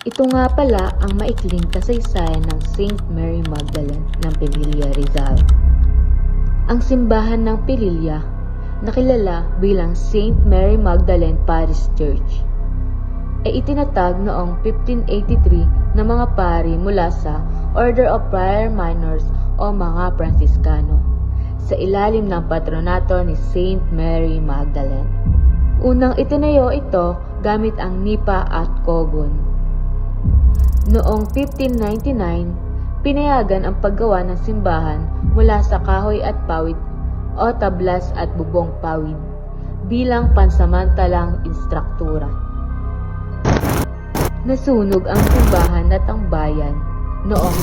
Ito nga pala ang maikling kasaysayan ng Saint Mary Magdalene ng Pililla, Rizal. Ang simbahan ng Pililla, nakilala bilang Saint Mary Magdalene Parish Church, ay itinatag noong 1583 ng mga pari mula sa Order of Friar Minors o mga Franciscano, sa ilalim ng patronato ni Saint Mary Magdalene. Unang itinayo ito gamit ang nipa at kogon. Noong 1599, pinayagan ang paggawa ng simbahan mula sa kahoy at pawid o tablas at bubong pawid bilang pansamantalang instruktura. Nasunog ang simbahan at ang bayan noong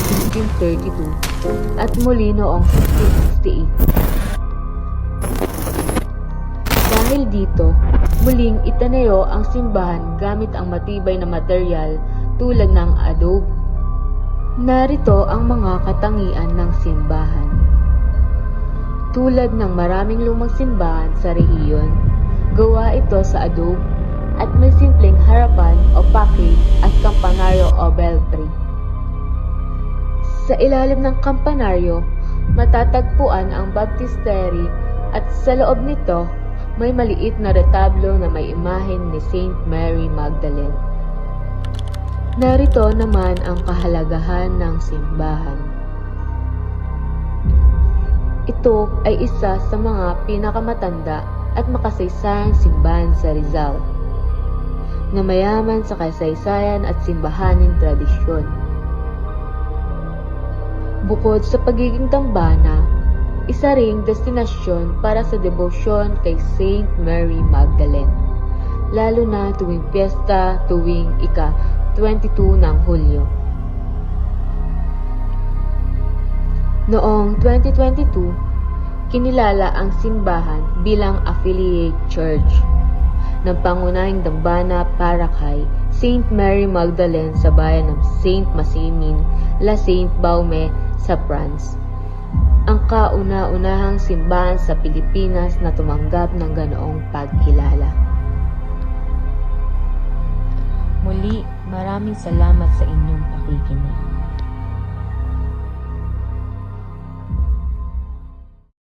1532 at muli noong 1568. Dahil dito, muling itinayo ang simbahan gamit ang matibay na material tulad ng adobe. Narito ang mga katangian ng simbahan. Tulad ng maraming lumang simbahan sa rehiyon, gawa ito sa adobe at may simpleng harapan o facade at kampanaryo o belfry. Sa ilalim ng kampanaryo, matatagpuan ang baptistery at sa loob nito, may maliit na retablo na may imahen ni Saint Mary Magdalene. Narito naman ang kahalagahan ng simbahan. Ito ay isa sa mga pinakamatanda at makasaysayang simbahan sa Rizal, na mayaman sa kasaysayan at simbahaning tradisyon. Bukod sa pagiging dambana, isa ring destinasyon para sa debosyon kay Saint Mary Magdalene, lalo na tuwing piyesta tuwing ika-22 ng Hulyo. Noong 2022, kinilala ang simbahan bilang affiliate church ng pangunahing dambana para kay Saint Mary Magdalene sa bayan ng Saint-Maximin, La Sainte-Baume sa France. Ang kauna-unahang simbahan sa Pilipinas na tumanggap ng ganoong pagkilala. Muli, maraming salamat sa inyong pakikinig.